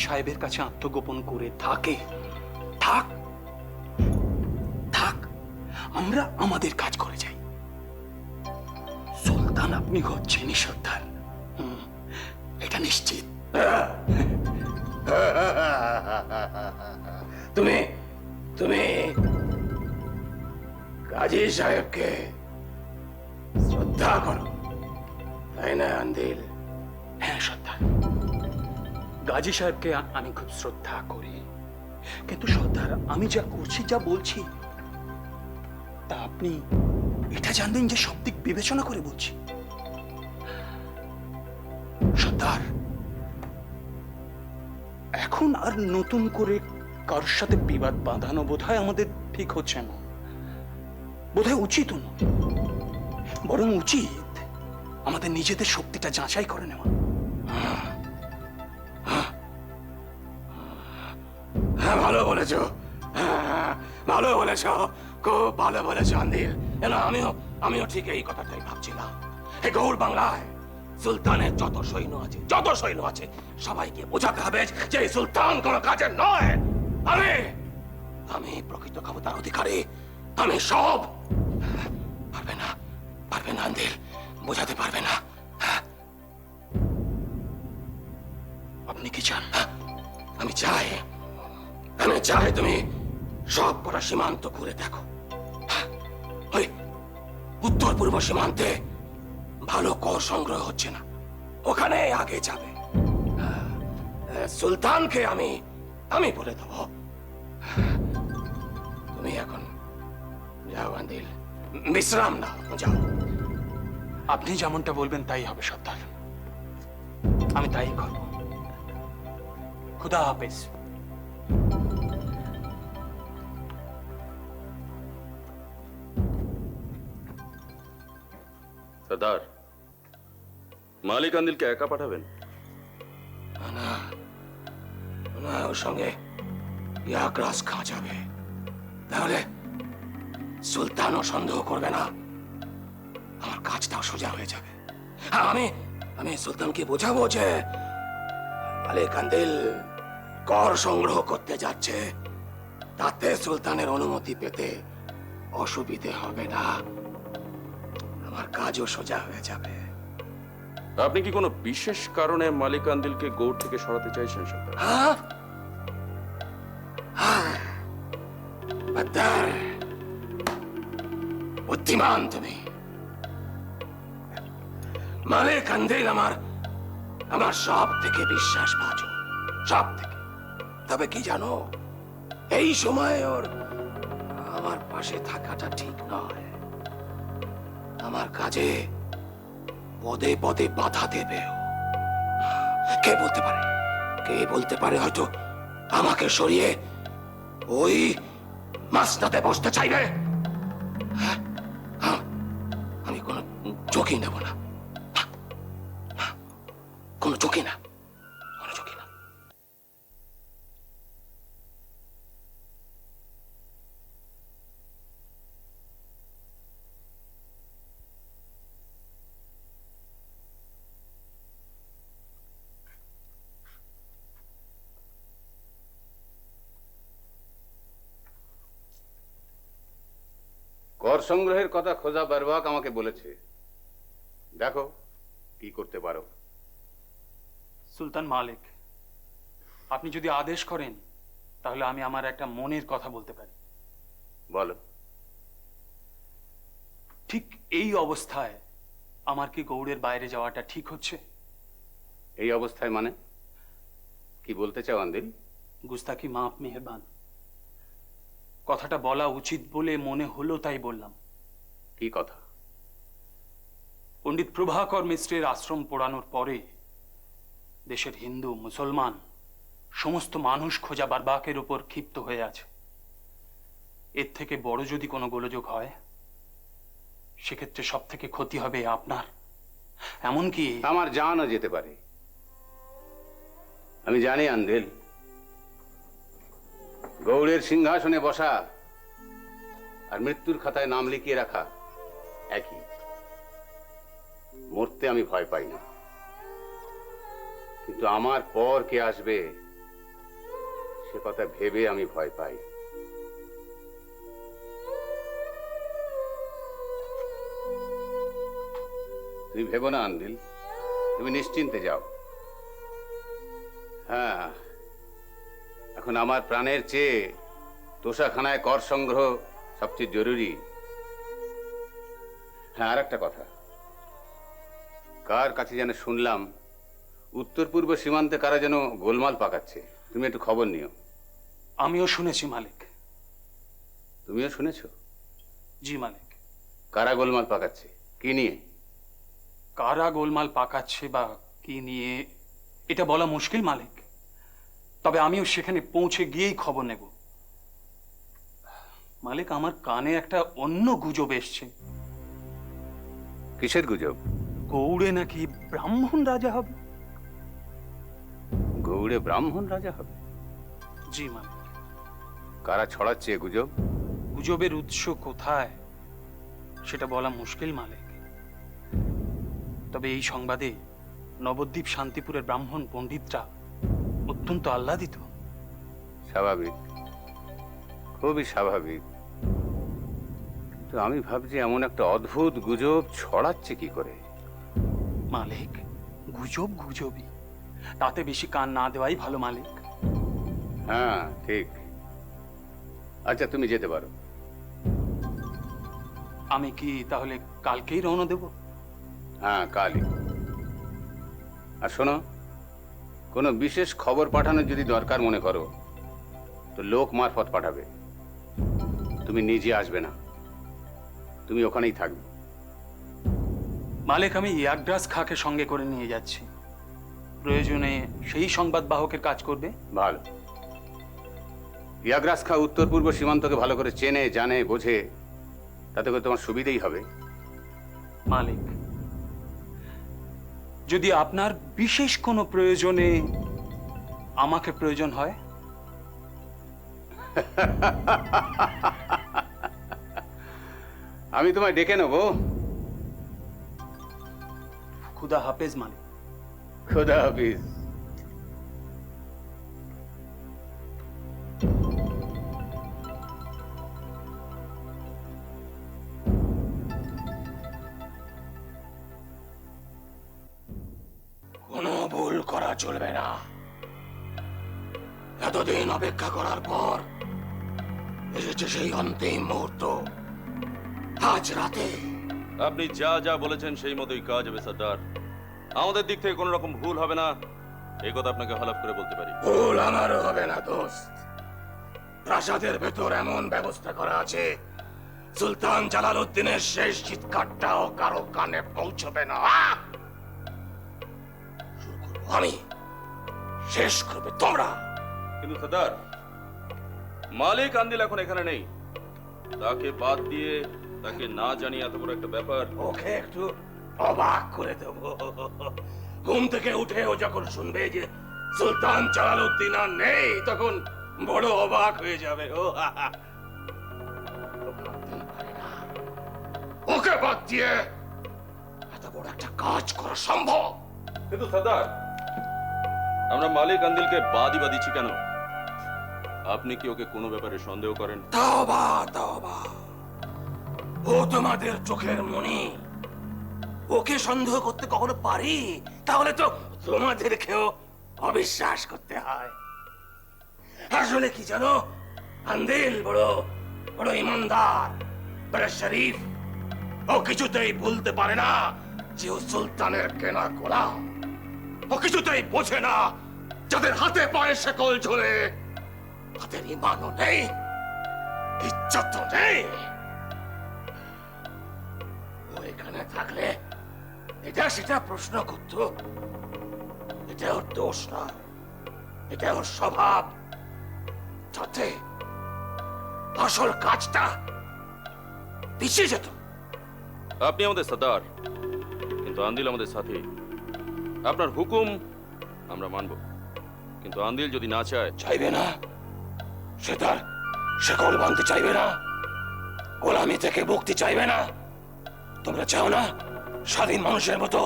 সাহেবের কাছে আত্মগোপন করে থাকে, থাক থাক, আমরা আমাদের কাজ করে যাই। সুলতান আপনি হচ্ছেনই সর্দার, এটা নিশ্চিত। তুমি তুমি কাজী সাহেবকে শ্রদ্ধা করো, তাই না আন্দিল? হ্যাঁ সর্দার, গাজী সাহেবকে আমি খুব শ্রদ্ধা করি, কিন্তু সর্দার আমি যা করছি, যা বলছি, তা আপনি এটা জানবেন যে সব দিক বিবেচনা করে বলছি। সর্দার, এখন আর নতুন করে কারোর সাথে বিবাদ বাঁধানো বোধহয় আমাদের ঠিক হচ্ছে না, বোধহয় উচিত নয়। বরং উচিত আমাদের নিজেদের শক্তিটা যাচাই করে নেওয়া। হ্যাঁ, ভালো বলেছ, ভালো বলেছ, খুব ভালো বলেছ আন্দিল। আমিও ঠিক এই কথাটাই ভাবছিলাম। এই গৌড় বাংলায় সুলতানের যত সৈন্য আছে সবাইকে বোঝাতে হবে যে সুলতান কোনো কাজের নয়। আমি প্রকৃত ক্ষমতার অধিকারী, আমি সব। পারবে না আন্দিল, বোঝাতে পারবে না। আপনি কি চান? আমি চাই তুমি সব কটা সীমান্ত ঘুরে দেখো। ওই উত্তর পূর্ব সীমান্তে ভালো কর সংগ্রহ হচ্ছে না, ওখানে আগে যাবে। সুলতানকে আমি বলে দেবো। তুমি এখন যাও আন্দিল, বিশ্রাম নাও, যাও। আপনি যেমনটা বলবেন তাই হবে সর্দার, আমি তাই করব। খুদা হাফেজ। সর্দার, মালিক আন্দিলকে একা পাঠাবেন? না, ওর সঙ্গে ইয়াকরাজ খাঁ যাবে, তাহলে সুলতানও সন্দেহ করবে না, আমার কাজটাও সোজা হয়ে যাবে। আমি সুলতানকে বোঝাবো যে মালিক আন্দিল কর সংগ্রহ করতে যাচ্ছে, তাতে সুলতানের অনুমতি পেতে অসুবিধে হবে না, আমার কাজও সোজা হয়ে যাবে। আপনি কি কোনো বিশেষ কারণে মালিক আন্দিলকে গৌড় থেকে সরাতে চাইছেন সর্দার? বুদ্ধিমান তুমি। মালিক আন্দিল আমার সব থেকে বিশ্বাসভাজন, সব থেকে। তবে কি জানো, এই সময় ওর আমার পাশে থাকাটা ঠিক নয়। আমার কাজে পদে পদে বাধা দেবে ও। কে বলতে পারে হয়তো আমাকে সরিয়ে ওই মাসনাতে বসতে চাইবে। আমি কোনো ঝুঁকি নেব না, কোনো ঝুঁকি না। কর সংগ্রহের কথা খোঁজা বারবাক আমাকে বলেছে, দেখো কি করতে পারো। সুলতান মালিক, আপনি যদি আদেশ করেন তাহলে আমি আমার একটা মনের কথা বলতে পারি। বলো। ঠিক এই অবস্থায় আমার কি গৌড়ের বাইরে যাওয়াটা ঠিক হচ্ছে? এই অবস্থায় মানে কি বলতে চাও আন্দিল? গুস্তাখি মাফ মেহেরবান, কথাটা বলা উচিত বলে মনে হলো তাই বললাম। কি কথা? পণ্ডিত প্রভাকর মিশ্রের আশ্রম পোড়ানোর পরে দেশের হিন্দু মুসলমান সমস্ত মানুষ খোঁজা বারবাকের উপর ক্ষিপ্ত হয়ে আছে। এর থেকে বড় যদি কোনো গোলযোগ হয় সেক্ষেত্রে সব থেকে ক্ষতি হবে আপনার, এমনকি আমার জানও যেতে পারে। আমি জানি আন্দিল, গৌড়ের সিংহাসনে বসা আর মৃত্যুর খাতায় নাম লিখিয়ে রাখা একই। মরতে আমি ভয় পাই না, কিন্তু আমার পর কে আসবে সে কথা ভেবে আমি ভয় পাই। তুমি ভেবো না আন্দিল, তুমি নিশ্চিন্তে যাও। হ্যাঁ, এখন আমার প্রাণের চেয়ে তোষাখানায় কর সংগ্রহ সবচেয়ে জরুরি। হ্যাঁ, আর একটা কথা, কার কাছে যেন শুনলাম উত্তর পূর্ব সীমান্তে কারা যেন গোলমাল পাকাচ্ছে। তুমি একটু খবর নিও। আমিও শুনেছি মালিক। তুমিও শুনেছো? জি মালিক। কারা গোলমাল পাকাচ্ছে, কি নিয়ে? কারা গোলমাল পাকাচ্ছে বা কি নিয়ে এটা বলা মুশকিল মালিক, তবে আমিও সেখানে পৌঁছে গিয়েই খবর নেব। মালিক, আমার কানে একটা অন্য গুজব এসছে। কিসের গুজব? গৌড়ে নাকি ব্রাহ্মণ রাজা হবে। গৌড়ে ব্রাহ্মণ রাজা হবে? জি মালিক। কারা ছড়াচ্ছে এ গুজব? গুজবের উৎস কোথায় সেটা বলা মুশকিল মালিক, তবে এই সংবাদে নবদ্বীপ শান্তিপুরের ব্রাহ্মণ পণ্ডিতরা অত্যন্ত আহ্লাদিত। স্বাভাবিক, খুবই স্বাভাবিক। কিন্তু আমি ভাবছি এমন একটা অদ্ভুত গুজব ছড়াচ্ছে কি করে? মালিক, গুজব গুজবই, তাতে বেশি কান না দেওয়াই ভালো মালিক। হ্যাঁ ঠিক। আচ্ছা, তুমি যেতে পারো। আমি কি তাহলে কালকেই রওনা দেব? হ্যাঁ, কালই। আর শোনো, কোনো বিশেষ খবর পাঠানোর যদি দরকার মনে করো তো লোক মারফত পাঠাবে, তুমি নিজে আসবে না, তুমি ওখানেই থাকবে। মালিক, আমি ইয়াগরাজ খাকে সঙ্গে করে নিয়ে যাচ্ছি, প্রয়োজনে সেই সংবাদ বাহকের কাজ করবে। ভালো। ইয়াগরাজ খা উত্তর পূর্ব সীমান্তকে ভালো করে চেনে, জানে, বোঝে, তাতে করে তোমার সুবিধেই হবে। মালিক, যদি আপনার বিশেষ কোনো প্রয়োজনে আমাকে প্রয়োজন হয়? আমি তোমায় ডেকে নেবো। খুদা হাফেজ মালিক। খোদা হাফিজ। কোনো ভুল করা চলবে না। এতদিন অপেক্ষা করার পর এসেছে সেই অন্তিম মুহূর্ত। আজ রাতে আপনি যা যা বলেছেন সেই মতোই কাজ হবে সর্দার। আমাদের দিক থেকে কোনো রকম ভুল হবে না, এই কথা আপনাকে হলফ করে বলতে পারি। ভুল আমারও হবে না দোস্ত। প্রাসাদের ভেতর এমন ব্যবস্থা করা আছে, সুলতান জালালউদ্দিনের শেষ চিৎকারটাও কারো কানে পৌঁছবে না। শুরু করবো আমি, শেষ করবে তোমরা। কিন্তু সর্দার, মালিক আন্দিল এখন এখানে নেই, তাকে বাদ দিয়ে তাকে না জানিয়ে এত বড় একটা ব্যাপার। ওকে একটু অবাক করে দেব। ঘুম থেকে উঠে ও যখন শুনবে যে সুলতান জালালউদ্দিন আর নেই, তখন বড় অবাক হয়ে যাবে। ও ওকে বাদ দিয়ে এত বড় একটা কাজ করা সম্ভব? কিন্তু সর্দার, আমরা মালিক আন্দিলকে বাদই বা দিচ্ছি কেন? আপনি কি ওকে কোনো ব্যাপারে সন্দেহ করেন? তওবা তওবা, ও তোমাদের চোখের মণি। ওকে সন্দেহ করতে কখনো পারি? তাহলে তো তোমাদেরকেও অবিশ্বাস করতে হয়। আসলে কি জানো, আন্দিল বড় বড় ইমানদার, বড় শরীফ। ও কিছুতেই ভুলতে পারে না যে ও সুলতানের কেনা গোলাম। ও কিছুতেই বোঝে না যাদের হাতে পায়ে শেকল ঝোলে তাদের ইমানও নেই, ইজ্জত নেই। ও এখানে থাকলে এটা সেটা প্রশ্ন করত, এটা ওর দোষ না, এটা ওর স্বভাব। যাতে আসল কাজটা পিছিয়ে যেত। আপনি আমাদের সর্দার, কিন্তু আন্দিল আমাদের সাথী। আপনার হুকুম আমরা মানব, কিন্তু আন্দিল যদি না চায়। চাইবে না, সে তার শেকল বাঁধতে চাইবে না, গোলামি থেকে মুক্তি চাইবে না। তোমরা চাও না স্বাধীন মানুষের মতো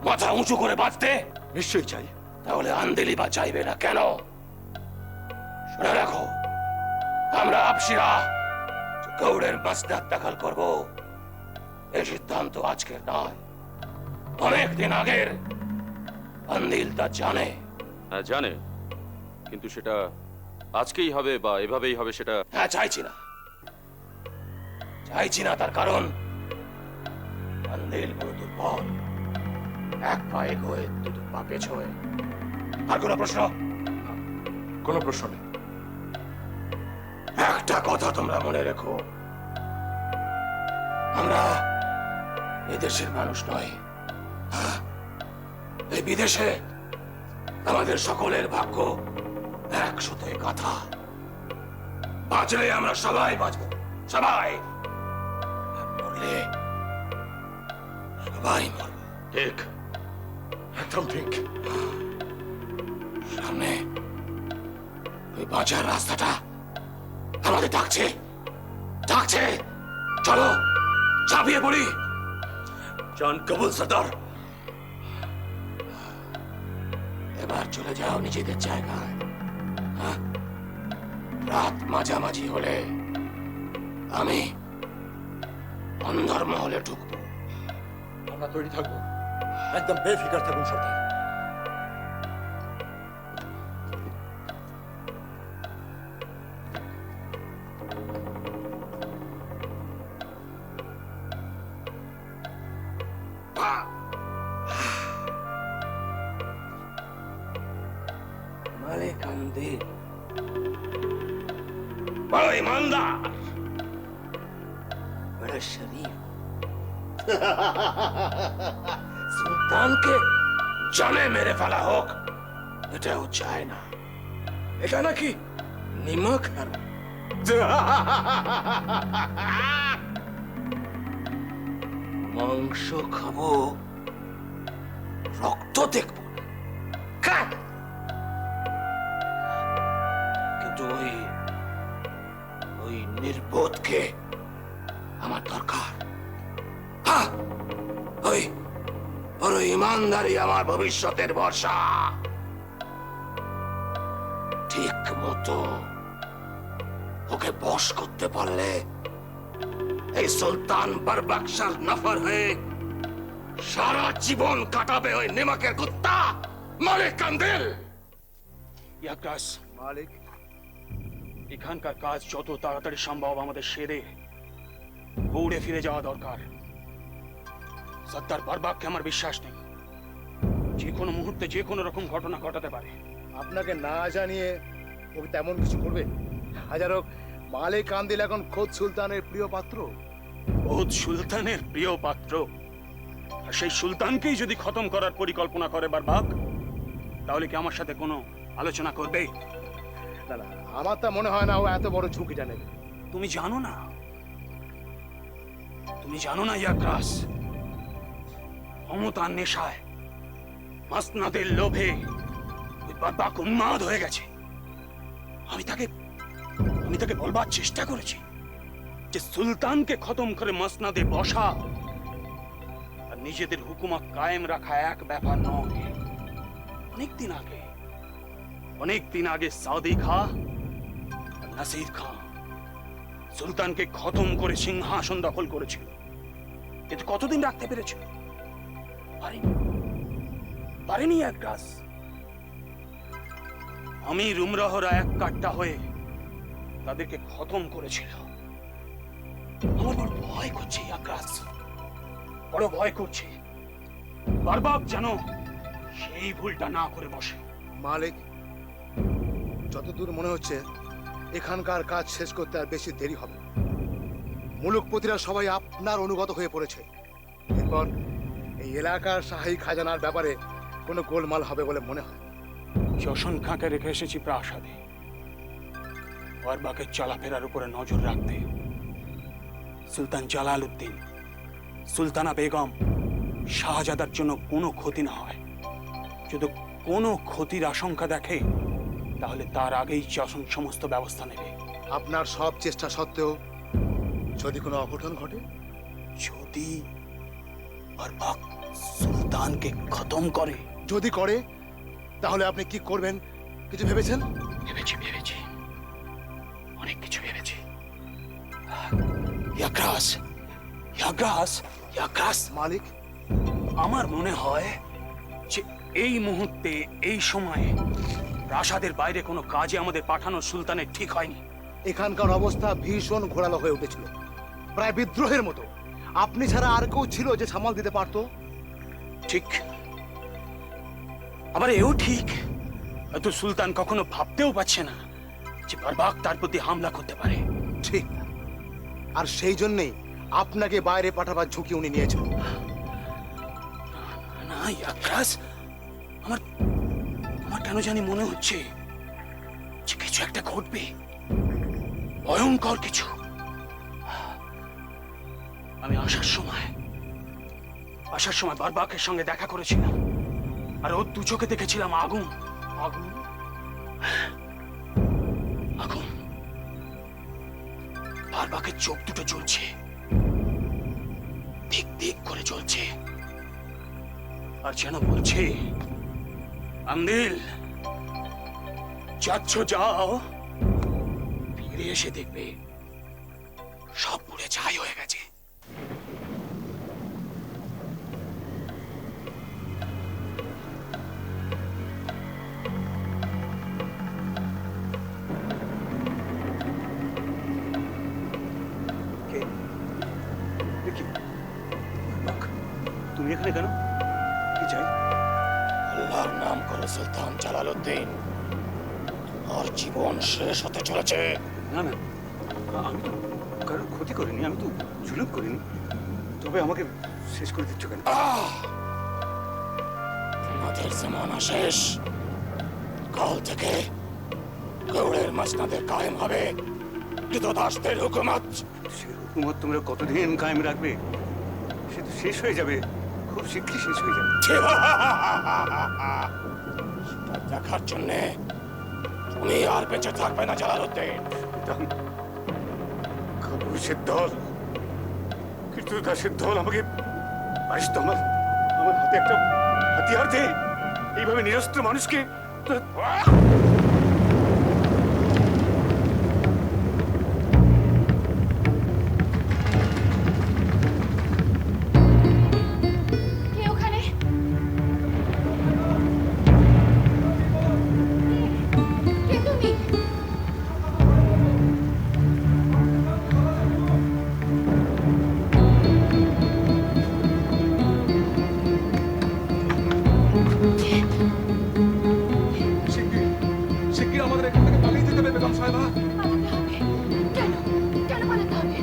মাথা উঁচু করে বাঁচতে? নিশ্চয়ই চাই। তাহলে আন্দিলি বা চাইবে না কেন? শুনে রাখো, আমরা আপসিরা যে গৌড়ের মাসদার দখল করব, এই সিদ্ধান্ত আজকের নয়, অনেক দিন আগের। আন্দিল তা জানে। হ্যাঁ জানে, কিন্তু সেটা আজকেই হবে বা এভাবেই হবে সেটা। হ্যাঁ, চাইছি না, তার কারণ আন্দিল বড় দুর্বল, এক পা এগোয় দুটো পা পেছোয়। আর কোনো প্রশ্ন? কোনো প্রশ্ন নেই। একটা কথা তোমরা মনে রেখো, আমরা এদেশের মানুষ নয়, এই বিদেশে আমাদের সকলের ভাগ্য এক সুতোয় গাঁথা। বাঁচলে আমরা সবাই বাঁচব, সবাই। আর মরলে সবাই মরব। ঠিক, একদম ঠিক। সামনে ওই বাঁচার রাস্তাটা আমাদের ডাকছে। চলো, চাপিয়ে পড়ি। জান কবুল সর্দার। এবার চলে যাও নিজেদের জায়গায়। হ্যাঁ? রাত মাঝামাঝি হলে আমি অন্ধর্মহলে ঢুকবো। আমরা তৈরি থাকবো, একদম বেফিকার থাকুন সর্দার। মালিক আন্দিল বড় ইমানদার, বড় শরীফ। সুলতানকে জানে মেরে ফেলা হোক, এটাও চায় না। এটা নাকি নিমক আর মাংস খাবো, রক্ত দেখবো না। কাট। কিন্তু ওই নির্বোধকে আমার দরকার। হ্যাঁ, ওর ইমানদারি আমার ভবিষ্যতের ভরসা। ঠিক মতো ওকে বশ করতে পারলে এই সুলতান বরবকশার নফর হয়ে সারা জীবন কাটাবে ওই নিমকের কুত্তা মালিক আন্দিল। ইয়াকাস, মালিক, এখানকার কাজ যত তাড়াতাড়ি সম্ভব আমাদের সেরে গৌড়ে ফিরে যাওয়া দরকার। সর্দার বারবাককে আমার বিশ্বাস নেই, যে কোনো মুহূর্তে যে কোনো রকম ঘটনা ঘটাতে পারে। আপনাকে না জানিয়ে ও তেমন কিছু করবে? হাজার হোক, মালিক আন্দিল এখন খোদ সুলতানের প্রিয় পাত্র। খোদ সুলতানের প্রিয় পাত্র, আর সেই সুলতানকেই যদি খতম করার পরিকল্পনা করে বারবাক, তাহলে কি আমার সাথে কোনো আলোচনা করবে? না না, আমার তা মনে হয় না ও এত বড় ঝুঁকিটা নেবে। তুমি জানো না ইয়াকাস, ক্ষমতার নেশায়, মাসনাদের লোভে ওই বারবাক উন্মাদ হয়ে গেছে। আমি তাকে বলবার চেষ্টা করেছি যে সুলতানকে খতম করে মাসনাদে বসা আর নিজেদের হুকুমত কায়েম রাখা এক ব্যাপার নয়। অনেকদিন আগে সাউদি খা আর নাসির খা সুলতানকে খতম করে সিংহাসন দখল করেছিল, কিন্তু কতদিন রাখতে পেরেছিল? পারেনি এক গাছ। আমি রুমরাহরা এক কাট্টা হয়ে তাদেরকে খতম করেছিল। আমার বড় ভয় করছে ইয়াকাস, বড় ভয় করছে বারবাক যেন সেই ভুলটা না করে বসে। মালিক, যতদূর মনে হচ্ছে এখানকার কাজ শেষ করতে আর বেশি দেরি হবে না। মুলুকপতিরা সবাই আপনার অনুগত হয়ে পড়েছে। এরপর এই এলাকার শাহী খাজানার ব্যাপারে কোনো গোলমাল হবে বলে মনে হয়। যশন খাঁকে রেখে এসেছি প্রাসাদে, বারবাকের চলাফেরার উপরে নজর রাখতে। সুলতান জালাল উদ্দিন, সুলতানা বেগম, শাহজাদার জন্য কোনো ক্ষতি না হয়। যদি কোনো ক্ষতির আশঙ্কা দেখে তাহলে তার আগেই যশন সমস্ত ব্যবস্থা নেবে। আপনার সব চেষ্টা সত্ত্বেও যদি কোনো অঘটন ঘটে, যদি বারবাক সুলতানকে খতম করে, যদি করে, তাহলে আপনি কি করবেন কিছু ভেবেছেন? ভেবেছি। ইয়াগ্রাস, ইয়াগ্রাস, ইয়াগ্রাস। মালিক, আমার মনে হয় যে এই মুহূর্তে এই সময়ে প্রাসাদের বাইরে কোনো কাজে আমাদের পাঠানো সুলতানের ঠিক হয়নি। এখানকার অবস্থা ভীষণ ঘোরালো হয়ে উঠেছিল, প্রায় বিদ্রোহের মতো। আপনি ছাড়া আর কেউ ছিল যে সামাল দিতে পারতো? ঠিক, আবার এও ঠিক, হয়তো সুলতান কখনো ভাবতেও পারছে না যে বারবাক তার প্রতি হামলা করতে পারে। ঠিক, আর সেই জন্যই আপনাকে বাইরে পাঠাবার ঝুঁকি উনি নিয়েছেন। না ইয়াগ্রাস, আমার আমার কেন জানি মনে হচ্ছে যে কিছু একটা ঘটবে, ভয়ঙ্কর কিছু। আমি আসার সময় বারবাকের সঙ্গে দেখা করেছিলাম, আর ওর দু চোখে দেখেছিলাম আগুন। আগুন? আগুন, বারবাকের চোখ দুটো জ্বলছে, দিক দিক করে জ্বলছে, আর যেন বলছে, আন্দিল যাচ্ছ যাও, ফিরে এসে দেখবে সব পুড়ে ছাই হয়ে গেছে। তুমি এখানে কেন? কি চাই? আল্লাহর নাম করো সুলতান জালালউদ্দিন, তোমার জীবন শেষ হতে চলেছে। না না, আমি তো কারোর ক্ষতি করিনি, আমি তো জুলুম করিনি, তবে আমাকে শেষ করে দিচ্ছ কেন? তোমাদের জামানা শেষ। কাল থেকে গৌড়ের মাসনাদের কায়েম হবে কৃতদাসদের হুকুমত। সে হুকুমত তোমরা কতদিন কায়েম রাখবে? সে তো শেষ হয়ে যাবে, খুব শীঘ্রই শেষ হয়ে যাবে। সেটা দেখার জন্য তুমি আর বেঁচে থাকবে না জালালউদ্দিন। কাপুরুষের দল, কৃতদাসের দল আমাকে পারিস তো? আমার হাতে একটা হাতিয়ার দে, এইভাবে নিরস্ত্র মানুষকে। কে ওখানে? কে তুমি? শিগগির আমাদের এখান থেকে পালিয়ে যেতে হবে বেগম সাহেবা। পালাতে হবে। কেন? কেন পালাতে হবে?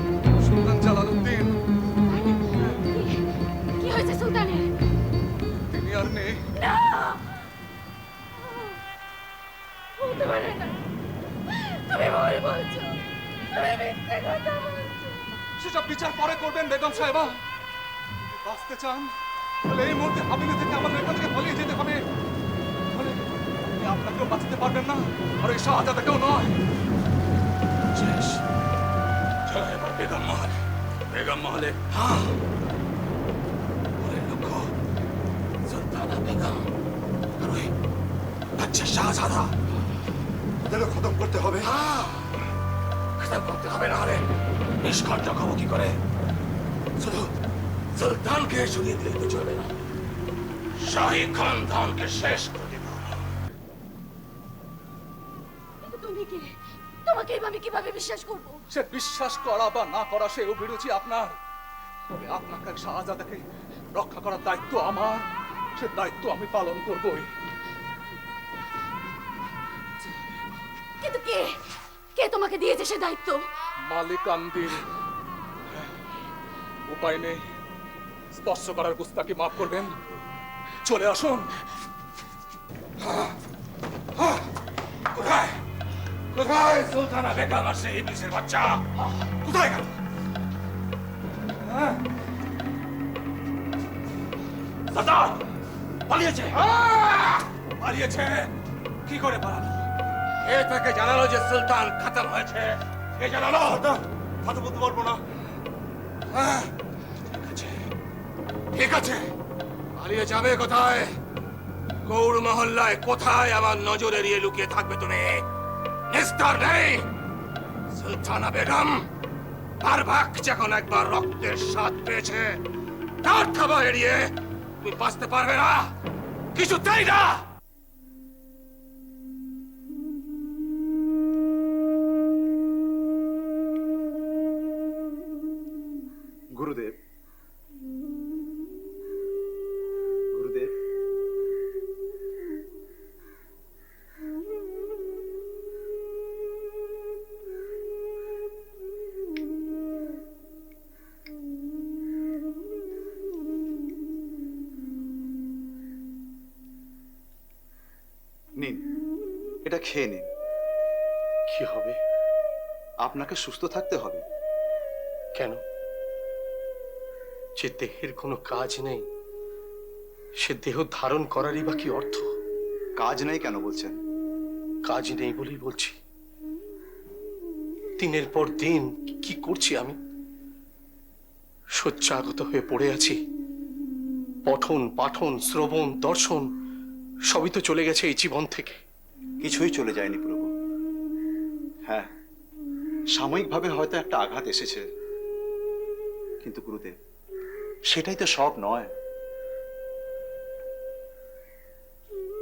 সুলতান জালালউদ্দিন, কি হয়েছে সুলতানের? তিনি আর নেই। না! বলতে পারে না। তুমি ভুল বলছো। তুমি মিথ্যে কথা বলছো। সেসব বিচার পরে করবেন বেগম সাহেবা। যদি বাঁচতে চান তাহলে এই মুহূর্তে হাবিলে থেকে আমাদের এখান থেকে পালিয়ে যেতে হবে। নাহলে আপনি আপনাকেও বাঁচাতে পারবেন না, আর এই শাহজাদাকেও নয়। শেষ। চলো এবার বেগম মহলে। বেগম মহলে। হ্যাঁ, ওই লক্ষ্য সুলতানা বেগম আর ওই বাচ্চা শাহজাদা, ওদেরও খতম করতে হবে। হ্যাঁ, খতম করতে হবে, না হলে নিষ্কণ্ঠ খাবো কি করে? শুধু সুলতানকে সরিয়ে দিলে তো চলবে না, শাহী খানদানকে শেষ করে দিব। কিন্তু তুমি কে? তোমাকে আমি কিভাবে বিশ্বাস করবো? সে বিশ্বাস করা বা না করা সে অভিরুচি আপনার, তবে আপনাকে শাহজাদাকে রক্ষা করার দায়িত্ব আমার। সে দায়িত্ব আমি পালন করবই। কিন্তু কে? কে তোমাকে দিয়েছে সে দায়িত্ব? মালিক আন্দিল। উপায় নেই, স্পর্শ করার গুস্তাকি মাফ করবেন। চলে আসুন। কোথায় কোথায় সুলতানা বেগম আর সেই ইবলিসের বাচ্চা? কোথায় গেল? সর্দার পালিয়েছে। পালিয়েছে? কি করে পালালো? এ থেকে জানালো যে সুলতান খতম হয়েছে। কে জানালো? কথা বলতে পারবো না। ঠিক আছে, ঠিক আছে, পালিয়ে যাবে কোথায়? গৌড় মহল্লায় কোথায় আমার নজর এড়িয়ে লুকিয়ে থাকবে তুমি? নিস্তার নেই। সুলতানা বেগম বারবাক যখন একবার রক্তের স্বাদ পেয়েছে তার থাবা এড়িয়ে তুমি বাঁচতে পারবে না, কিছুতেই না। গুরুদেব, গুরুদেব, নিন, এটা খেয়ে নিন। কি হবে? আপনাকে সুস্থ থাকতে হবে। কেন? যে দেহের কোনো কাজ নেই, সে দেহ ধারণ করারই বা কি অর্থ? কাজ নেই কেন বলছেন? কাজ নেই বলেই বলছি। দিনের পর দিন কি করছি আমি? শয্যাগত হয়ে পড়ে আছি। পঠন পাঠন শ্রবণ দর্শন সবই তো চলে গেছে এই জীবন থেকে। কিছুই চলে যায়নি প্রভু। হ্যাঁ, সাময়িকভাবে হয়তো একটা আঘাত এসেছে, কিন্তু গুরুদেব সেটাই তো সব নয়।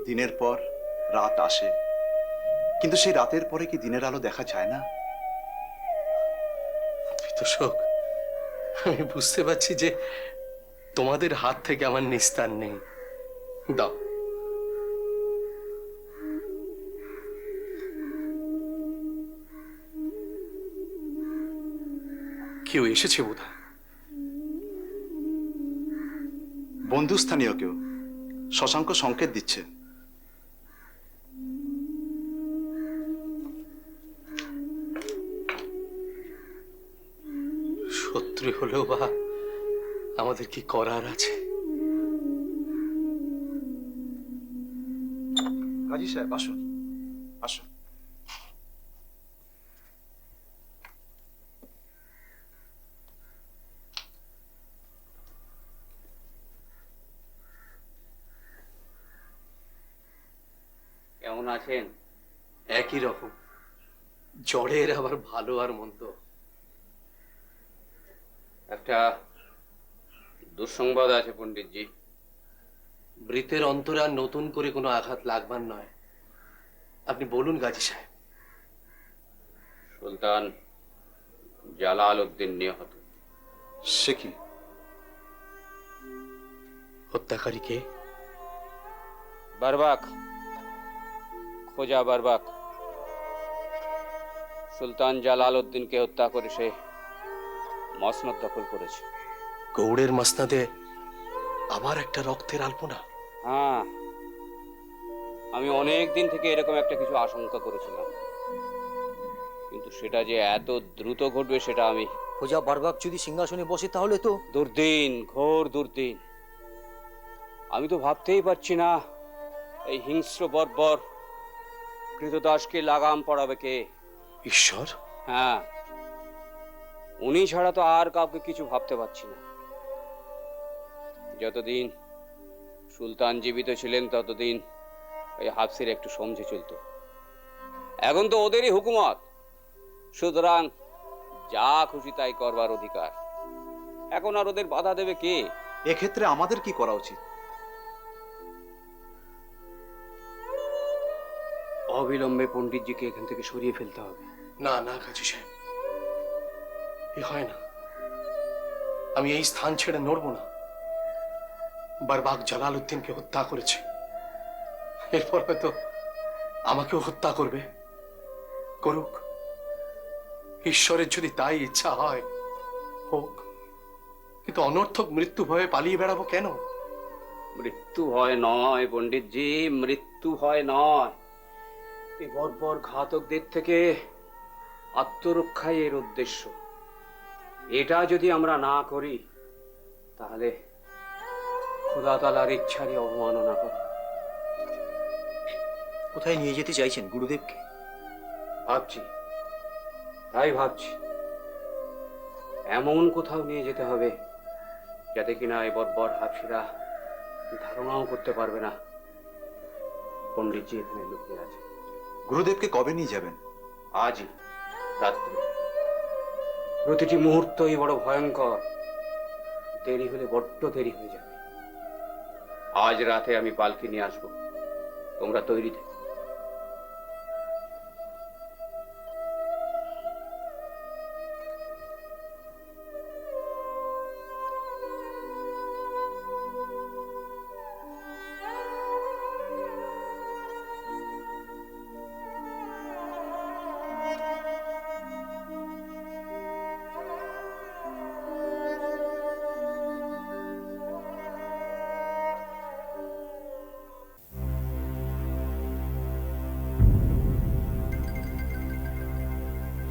দিনের পর রাত আসে, কিন্তু সেই রাতের পরে কি দিনের আলো দেখা যায় না? তোষক, আমি বুঝতে পারছি যে তোমাদের হাত থেকে আমার নিস্তার নেই। দাও। কেউ এসেছে বোধহয়। বন্ধুস্থানীয় কেউ, শশাঙ্ক সংকেত দিচ্ছে। শত্রু হলেও বা আমাদের কি করার আছে? কাজী সাহেব আসুন, আসুন। কেমন আছেন? একই রকম, জ্বরের আবার ভালো আর মন্দ। একটা দুঃসংবাদ আছে পণ্ডিতজি। মৃতের অন্তরে আর নতুন করে কোনো আঘাত লাগবার নয়। আপনি বলুন গাজী সাহেব। সুলতান জালাল উদ্দিন নিহত। সে কি? হত্যাকারী কে? বারবাক, খোজা বারবাক সুলতান জালাল উদ্দিনকে হত্যা করে সে মসনদ দখল করেছে। গৌড়ের মসনদে আবার একটা রক্তের আলপনা? হ্যাঁ, আমি অনেক দিন থেকে এরকম একটা কিছু আশঙ্কা করেছিলাম, কিন্তু সেটা যে এত দ্রুত ঘটবে সেটা আমি। খোজা বারবাক যদি সিংহাসনে বসে তাহলে তো দুর্দিন, ঘোর দুর্দিন। আমি তো ভাবতেই পারছি না এই হিংস্র বর্বর কৃতদাসকে লাগাম পড়াবে কে? ঈশ্বর। হ্যাঁ, উনি ছাড়া তো আর কাউকে কিছু ভাবতে পারছি না। যতদিন সুলতান জীবিত ছিলেন ততদিন এই হাফসির একটু সমঝে চলত। এখন তো ওদেরই হুকুমত, সুতরাং যা খুশি তাই করবার অধিকার। এখন আর ওদের বাধা দেবে কে? এক্ষেত্রে আমাদের কি করা উচিত? অবিলম্বে পণ্ডিতজিকে এখান থেকে সরিয়ে ফেলতে হবে। না না গাজী সাহেব, এ হয় না। আমি এই স্থান ছেড়ে নড়ব না। বারবাক জালাল উদ্দিনকে হত্যা করেছে, এরপর হয়তো আমাকেও হত্যা করবে। করুক, ঈশ্বরের যদি তাই ইচ্ছা হয় হোক, কিন্তু অনর্থক মৃত্যু ভয়ে পালিয়ে বেড়াবো কেন? মৃত্যু ভয় নয় পণ্ডিতজি, মৃত্যু ভয় নয়। এই বর্বর ঘাতকদের থেকে আত্মরক্ষাই এর উদ্দেশ্য। এটা যদি আমরা না করি তাহলে খোদা তাআলার ইচ্ছারই অবমাননা করি। কোথায় নিয়ে যেতে চাইছেন গুরুদেবকে? ভাবছি, তাই ভাবছি এমন কোথাও নিয়ে যেতে হবে যাতে কিনা এই বর্বর হাফসিরা ধারণাও করতে পারবে না পণ্ডিতজি এখানে লুকিয়ে আছে। গুরুদেবকে কবে নিয়ে যাবেন? আজই রাত্রে। প্রতিটি মুহূর্তই বড় ভয়ঙ্কর। দেরি হলে বড্ড দেরি হয়ে যাবে। আজ রাতে আমি পালকি নিয়ে আসবো, তোমরা তৈরি থেকো।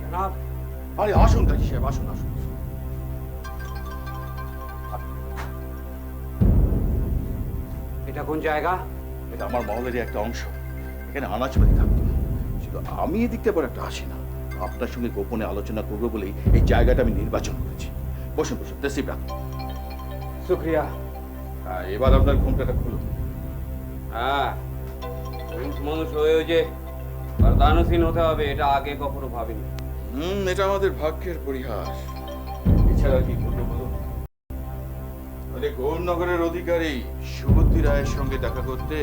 জনাব, আরে আসুন কাজী সাহেব, আসুন আসুন। এটা কোন জায়গা? এটা আমার মহলেরই একটা অংশ। এখানে আনাচপাতি থাকতো না। শুধু আমি এদিক থেকে একটা আসি না, আপনার সঙ্গে গোপনে আলোচনা করবো বলেই এই জায়গাটা আমি নির্বাচন করেছি। বসুন বসুন, তসরিফ রাখুন। শুক্রিয়া। এবার আপনার ঘুমটাটা খুলুন। হ্যাঁ, মানুষ হয়েও যে দানসীন হতে হবে এটা আগে কখনো ভাবিনি। এটা আমাদের ভাগ্যের পরিহাস। এছাড়া কি করবো বলুন? গৌরনগরের অধিকারী সুবুদ্ধি রায়ের সঙ্গে দেখা করতে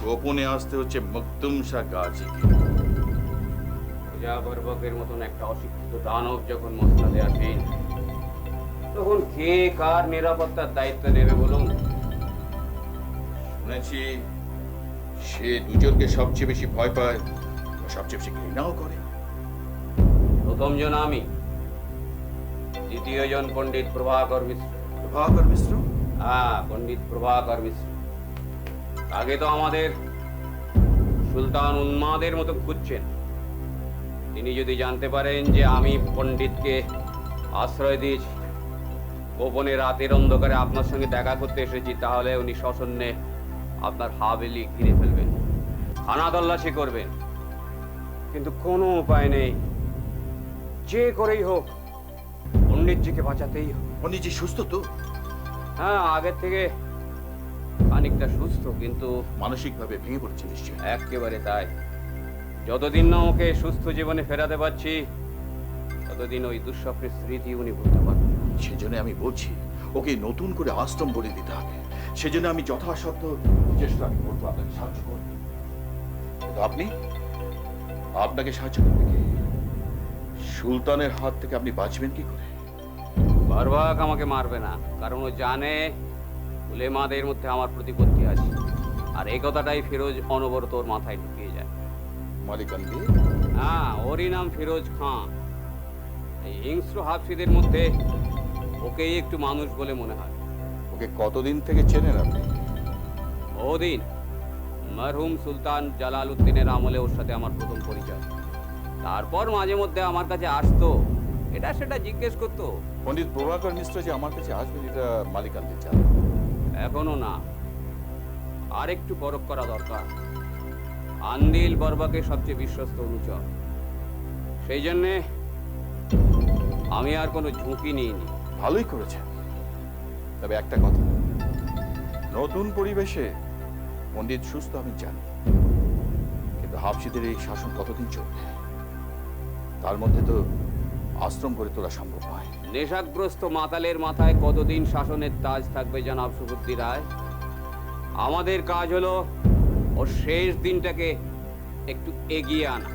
গোপনে আসতে হচ্ছে মখদুম শাহ গাজীকে। প্রজা বর্বকের মতন একটা অশিক্ষিত দানব যখন মসনদে আসেন, তখন কে কার নিরাপত্তার দায়িত্ব নেবে বলুন? শুনেছি সে দুজনকে সবচেয়ে বেশি ভয় পায়, সবচেয়ে বেশি ঘৃণাও করে। প্রথম জন আমি, দ্বিতীয় জন পণ্ডিত প্রভাকর মিশ্র। প্রভাকর মিশ্র? হ্যাঁ, পণ্ডিত প্রভাকর মিশ্র। আগে তো আমাদের সুলতান উন্মাদের মতো খুঁজছেন। তিনি যদি জানতে পারেন যে আমি পণ্ডিতকে আশ্রয় দিয়েছি, গোপনে রাতের অন্ধকারে আপনার সঙ্গে দেখা করতে এসেছি, তাহলে উনি সশন্যে আপনার হাভেলি ঘিরে ফেলবেন, থানা তল্লাশি করবেন। কিন্তু কোনো উপায় নেই, যে করেই হোক পণ্ডিতজিকে বাঁচাতেই হবে। পণ্ডিতজি সুস্থ তো? হ্যাঁ, আগের থেকে খানিকটা সুস্থ, কিন্তু মানসিকভাবে ভেঙে পড়ছে নিশ্চয়ই। একেবারে তাই। যতদিন না ওকে সুস্থ জীবনে ফেরাতে পারছি, ততদিন ওই দুঃস্বপ্নের স্মৃতি উনি ভুলতে পারবেন। সেজন্য আমি বলছি ওকে নতুন করে আশ্রম গড়ে দিতে হবে। সেজন্য আমি যথাসাধ্য চেষ্টা করবো, আপনাকে সাহায্য করবো। কিন্তু আপনাকে সাহায্য করবে কে? সুলতানের হাত থেকে আপনি বাঁচবেন কি করে? বারবাক আমাকে মারবে না, কারণ ও জানে উলেমাদের মধ্যে আমার প্রতিপত্তি আছে। আর এই কথাটাই ফিরোজ অনবরত ওর মাথায় ঢুকিয়ে যায়। মালিক আন্দি? হ্যাঁ, ওরই নাম ফিরোজ খাঁ। এই হিংস্র হাফসিদের মধ্যে ওকেই একটু মানুষ বলে মনে হয়। ওকে কতদিন থেকে চেনেন আপনি? বহুদিন। মরহুম সুলতান জালালউদ্দিনের আমলে ওর সাথে আমার প্রথম পরিচয়। তারপর মাঝে মধ্যে আমার কাছে আসতো, এটা সেটা জিজ্ঞেস করতো। পণ্ডিত প্রভাকর মিশ্র যে আমার কাছে আসবেন এটা মালিক আন্দি চান? এখনো না, আর একটু পরখ করা দরকার। আন্দিল বরবাকের সবচেয়ে বিশ্বস্ত অনুচর, সেই জন্যে আমি আর কোনো ঝুঁকি নিইনি। ভালোই করেছেন। তবে একটা কথা, নতুন পরিবেশে পণ্ডিত সুস্থ আমি জানি, কিন্তু হাফসিদের এই শাসন কতদিন চলবে? তার মধ্যে তো আশ্রম গড়ে তোলা সম্ভব নয়। নেশাগ্রস্ত মাতালের মাথায় কতদিন শাসনের তাজ থাকবে জনাব সুবুদ্ধি রায়? আমাদের কাজ হলো ওর শেষ দিনটাকে একটু এগিয়ে আনা।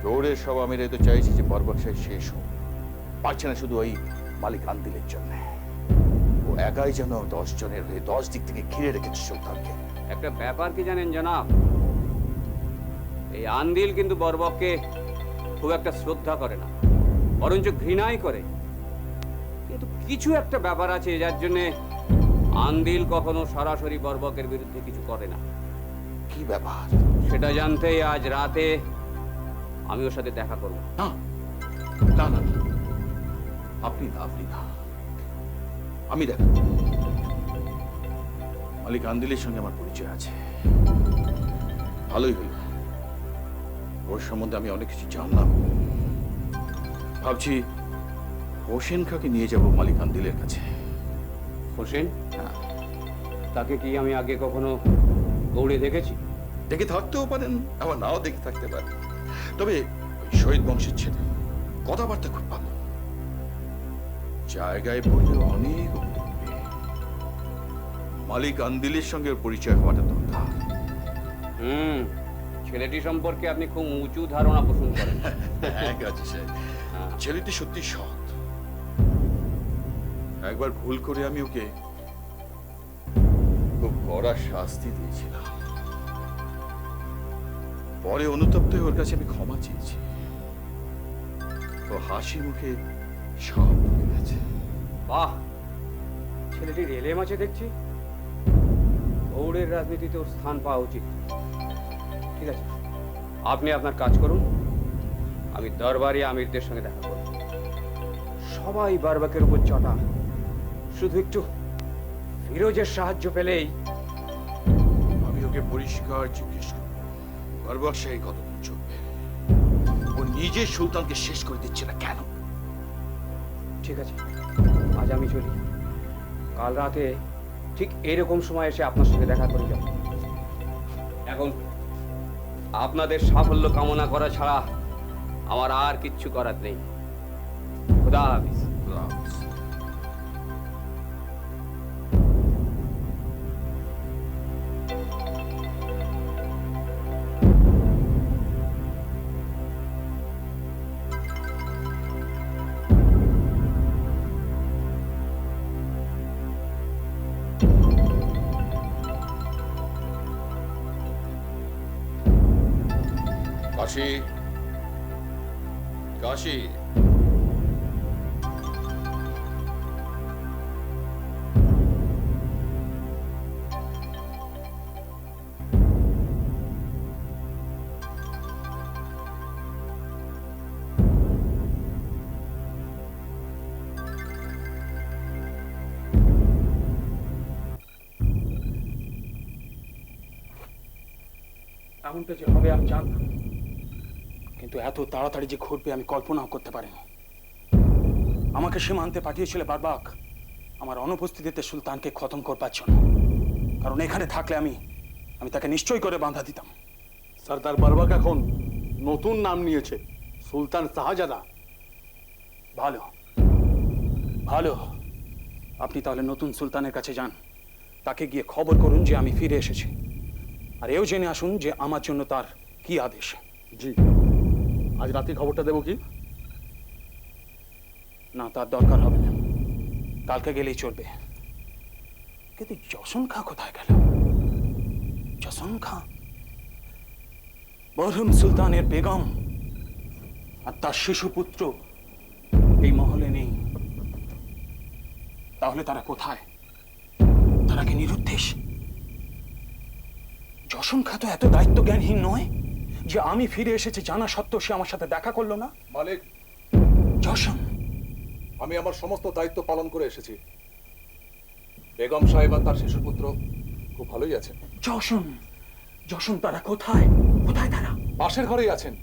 দৌড়ের সব আমির তো চাইছি যে বরবকশাই শেষ হোক, পারছে না শুধু ওই মালিক আন্দিলের জন্য। ও একাই যেন 10 জনের হয়ে 10 দিক থেকে ঘিরে রেখেছে সুলতানকে। একটা ব্যাপার কি জানেন জনাব, এই আন্দিল কিন্তু বরবককে খুব একটা শ্রদ্ধা করে না, বরঞ্চ ঘৃণাই করে। কিন্তু কিছু একটা ব্যাপার আছে যার জন্য আন্দিল কখনো সরাসরি বরবকের বিরুদ্ধে কিছু করে না। কি ব্যাপার? সেটা জানতেই আজ রাতে আমি ওর সাথে দেখা করব। না না না, আপনি না, আমি দেখা। মালিক আন্দিলের সঙ্গে আমার পরিচয় আছে, ভালোই হইল। ওর সম্বন্ধে আমি অনেক কিছু জানলাম। ভাবছি হোসেন খাঁকে নিয়ে যাব মালিক আন্দিলের কাছে। হোসেন? হ্যাঁ। তাকে কি আমি আগে কখনো দৌড়ে দেখেছি? দেখে থাকতেও পারেন, আবার নাও দেখে থাকতে পারেন। তবে ওই শহীদ বংশের ছেলে, কথাবার্তা খুব ভালো। জায়গায় পড়লে অনেক উপরে। মালিক আন্দিলের সঙ্গে ওর পরিচয় হওয়াটা দরকার। ছেলেটি সম্পর্কে আপনি খুব উঁচু ধারণা পোষণ করেন। হ্যাঁ গাজী সাহেব, ছেলেটি সত্যি সৎ। একবার ভুল করে আমি ওকে খুব কড়া শাস্তি দিয়েছিলাম। পরে অনুতপ্ত হয়ে ওর কাছে আমি ক্ষমা চেয়েছি। ও হাসি মুখে সব ভুলে গেছে। বাহ, ছেলেটি রেলে মাঝে দেখছি। গৌড়ের রাজনীতিতে ওর স্থান পাওয়া উচিত। ঠিক আছে, আপনি আপনার কাজ করুন, আমি দরবারি আমিরদের সঙ্গে দেখা করব। সবাই বারবাকের উপর চটা, শুধু একটু ফিরোজের সাহায্য পেলেই। আমি ওকে পরিষ্কার জিজ্ঞেস করব, বারবার সেই কতদিন চলবে? ও নিজে সুলতানকে শেষ করে দিচ্ছে না কেন? ঠিক আছে, আজ আমি চলি। কাল রাতে ঠিক এরকম সময় এসে আপনার সঙ্গে দেখা করে যাব। এখন আপনাদের সাফল্য কামনা করা ছাড়া আমার আর কিচ্ছু করার নেই। খোদা হাফিজ। খোদা হাফেজ। কাশি, কাশি, এমনটা যে হবে আমি জানতাম, কিন্তু এত তাড়াতাড়ি যে ঘটবে আমি কল্পনাও করতে পারিনি। আমাকে সীমান্তে পাঠিয়েছিল বারবাক আমার অনুপস্থিতিতে সুলতানকে খতম করবার জন্য, কারণ এখানে থাকলে আমি তাকে নিশ্চয় করে বাঁধা দিতাম। সর্দার বারবাক এখন নতুন নাম নিয়েছে, সুলতান শাহজাদা। ভালো ভালো, আপনি তাহলে নতুন সুলতানের কাছে যান, তাকে গিয়ে খবর করুন যে আমি ফিরে এসেছি, আর এও জেনে আসুন যে আমার জন্য তার কি আদেশ। জি, আজ রাতে খবরটা দেবো কি? না, তার দরকার হবে না, কালকে গেলেই চলবে। কিন্তু জসন খাঁ কোথায় গেল? জসন খাঁ মরহুম সুলতানের বেগম আর তার শিশুপুত্র এই মহলে নেই। তাহলে তারা কোথায়? তারা কি নিরুদ্দেশ? জসন খাঁ তো এত দায়িত্ব জ্ঞানহীন নয় যে আমি ফিরে এসেছি জানা সত্ত্বেও সে আমার সাথে দেখা করলো না। মালিক, জসন, আমি আমার সমস্ত দায়িত্ব পালন করে এসেছি। বেগম সাহেব আর তার শিশুপুত্র খুব ভালোই আছেন। জসন, জসন তারা কোথায়? কোথায় তারা? পাশের ঘরেই আছেন,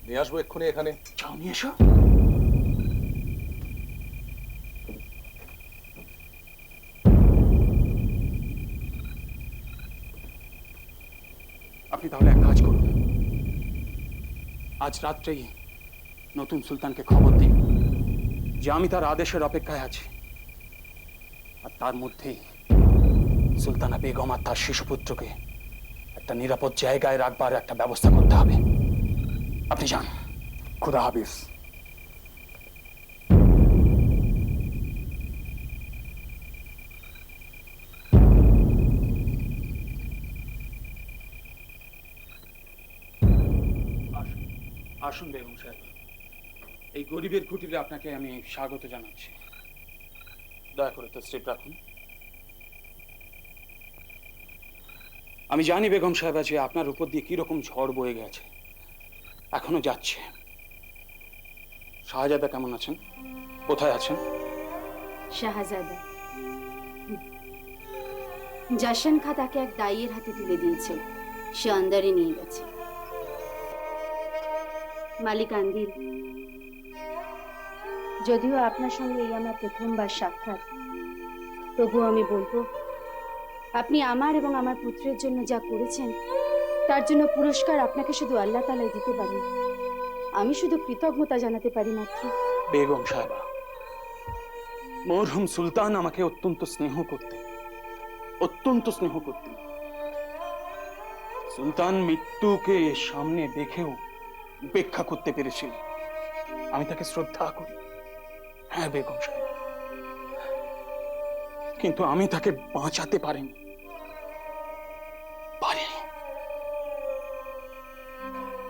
নিয়ে আসবো এক্ষুনি এখানে। যাও, নিয়ে এসো। আপনি তাহলে এক কাজ করুন, আজ রাত্রেই নতুন সুলতানকে খবর দিন যে আমি তার আদেশের অপেক্ষায় আছি, আর তার মধ্যেই সুলতানা বেগম আর তার শিশুপুত্রকে একটা নিরাপদ জায়গায় রাখবার একটা ব্যবস্থা করতে হবে। আপনি যান। খুদা হাফিজ। আসুন, আসুন বেগম সাহেব, এই গরিবের কুটিরে আপনাকে আমি স্বাগত জানাচ্ছি। দয়া করে তশরিফ রাখুন। আমি জানি বেগম সাহেব যে আপনার উপর দিয়ে কিরকম ঝড় বয়ে গেছে, এখনো যাচ্ছে। শাহজাদা কেমন আছেন? কোথায় আছেন? শাহজাদা জশন খা তাকে এক দাইয়ের হাতে তুলে দিয়েছে, সে আন্দারে নিয়ে গেছে। মালিক আন্দিল, যদিও আপনার সঙ্গে এই আমার প্রথমবার সাক্ষাৎ, তবুও আমি বলবো আপনি আমার এবং আমার পুত্রের জন্য যা করেছেন তার জন্য পুরস্কার আপনাকে শুধু আল্লাহ তাআলাই দিতে পারেন। আমি শুধু কৃতজ্ঞতা জানাতে পারি মাত্র। বেগম সাহেবা, মরহুম সুলতান আমাকে অত্যন্ত স্নেহ করতেন, অত্যন্ত স্নেহ করতেন। সুলতান মৃত্যুকে সামনে দেখেও উপেক্ষা করতে পেরেছিল। আমি তাকে শ্রদ্ধা করি, হ্যাঁ বেগম সাহেব, কিন্তু আমি তাকে বাঁচাতে পারিনি।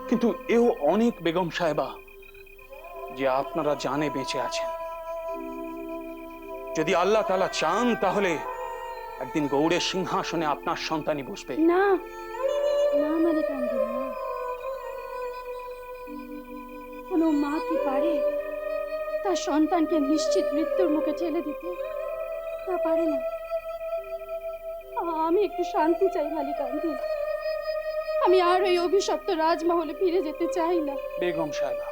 কিন্তু এও অনেক বেগম সাহেবা যে আপনারা জানে বেঁচে আছেন। যদি আল্লাহ তাআলা চান তাহলে একদিন গৌড়ের সিংহাসনে আপনার সন্তানই বসবে। না না মালিক আঙ্কেল, না। কোনো মা কি পারে তার সন্তানকে নিশ্চিত মৃত্যুর মুখে ঠেলে দিতে? তা পারে না। আমি একটু শান্তি চাই মালিক আঙ্কেল। আমি আর ওই অভিশপ্ত রাজমহলে ফিরে যেতে চাই না। বেগম সাহেবা,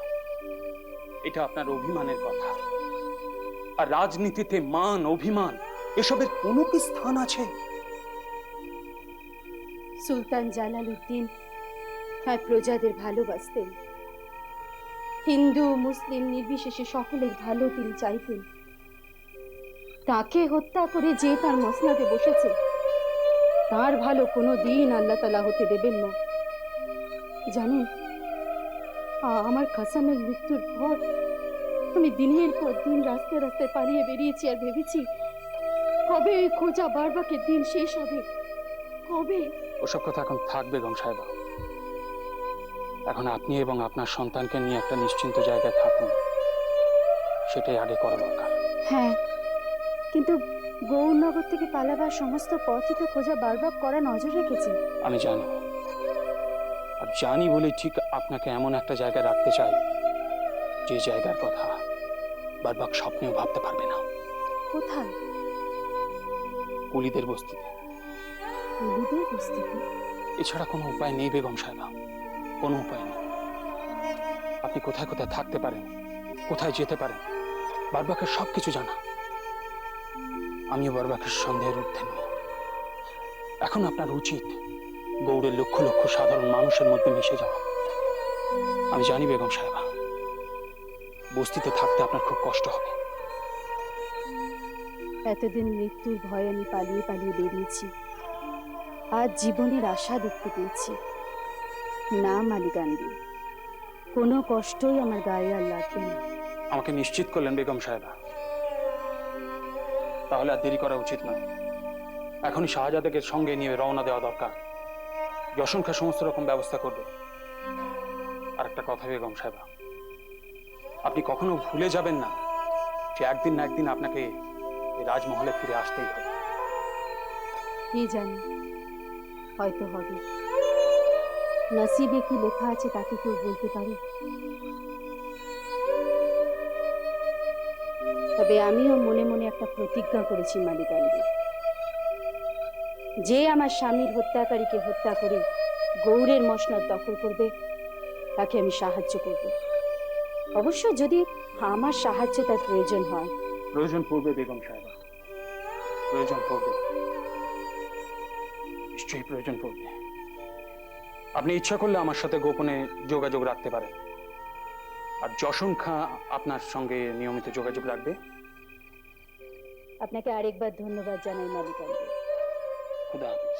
এটা আপনার অভিমানের কথা। আর রাজনীতিতে মান অভিমান এসবের কোনো কি স্থান আছে? সুলতান জালালউদ্দিন তার প্রজাদের ভালোবাসতেন। হিন্দু মুসলিম নির্বিশেষে সকলের ভালো তিনি চাইতেন। তাকে হত্যা করে যে তার মসনদে বসেছে তার ভালো কোনো দিন আল্লাহ তাআলা হতে দেবেন না। জানেন, আমার কাসেমের মৃত্যুর পর আমি দিনের পর দিন রাস্তায় রাস্তায় পালিয়ে বেরিয়েছি আর ভেবেছি কবে ওই খোঁজা বারবাকের দিন শেষ হবে, কবে? ওসব কথা এখন থাক বেগম সাহেবা। এখন আপনি এবং আপনার সন্তানকে নিয়ে একটা নিশ্চিন্ত জায়গায় থাকুন, সেটাই আগে করা দরকার। হ্যাঁ, কিন্তু গৌরনগর থেকে পালাবার সমস্ত পথই তো খোঁজা বারবার করা নজর রেখেছে। আমি জানি, আর জানি বলে ঠিক আপনাকে এমন একটা জায়গায় রাখতে চাই যে জায়গার কথা বারবার স্বপ্নেও ভাবতে পারবে না। কোথায়? কুলিদের বস্তিতে। কুলিদের বস্তিতে? এছাড়া কোনো উপায় নেই বেগম সাহেবা, কোনো উপায় নেই। আপনি কোথায় কোথায় থাকতে পারেন, কোথায় যেতে পারেন, বারবাকে সবকিছু জানা। আমিও বারবাকে সন্দেহের ঊর্ধ্বে নই। এখন আপনার উচিত গৌড়ের লক্ষ লক্ষ সাধারণ মানুষের মধ্যে মিশে যাওয়া। আমি জানি বেগম সাহেবা, বস্তিতে থাকতে আপনার খুব কষ্ট হবে। এতদিন মৃত্যুর ভয়ে আমি পালিয়ে পালিয়ে বেরিয়েছি, আজ জীবনের আশা দেখতে পেয়েছি। না মালিকান্দি, কোনো কষ্টই আমার গায়ে আর লাগবে না। আমাকে নিশ্চিত করলেন বেগম সাহেবা, তাহলে আর দেরি করা উচিত নয়। এখনই শাহজাদাকে সঙ্গে নিয়ে রওনা দেওয়া দরকার। যশন খা সমস্ত রকম ব্যবস্থা করবে। আর একটা কথা বেগম সাহেবা, আপনি কখনো ভুলে যাবেন না যে একদিন না একদিন আপনাকে এই রাজমহলে ফিরে আসতেই হবে। কি জানি, হয়তো হবে। নসিবে কি লেখা আছে তাকে কেউ বলতে পারে। তবে আমিও মনে মনে একটা প্রতিজ্ঞা করেছি মালিকান্দি, যে আমার স্বামীর হত্যাকারীকে হত্যা করে গৌড়ের মসনদ দখল করবে তাকে আমি সাহায্য করব। অবশ্য যদি আমার সাহায্য তার প্রয়োজন হয়। প্রয়োজন পড়বে বেগম সাহেবা, প্রয়োজন পড়বে, নিশ্চয়ই প্রয়োজন পড়বে। আপনি ইচ্ছা করলে আমার সাথে গোপনে যোগাযোগ রাখতে পারেন। আর যশন খাঁ আপনার সঙ্গে নিয়মিত যোগাযোগ রাখবে। আপনাকে আরেকবার ধন্যবাদ জানাই মালিকান্দি। খুদা হাফেজ।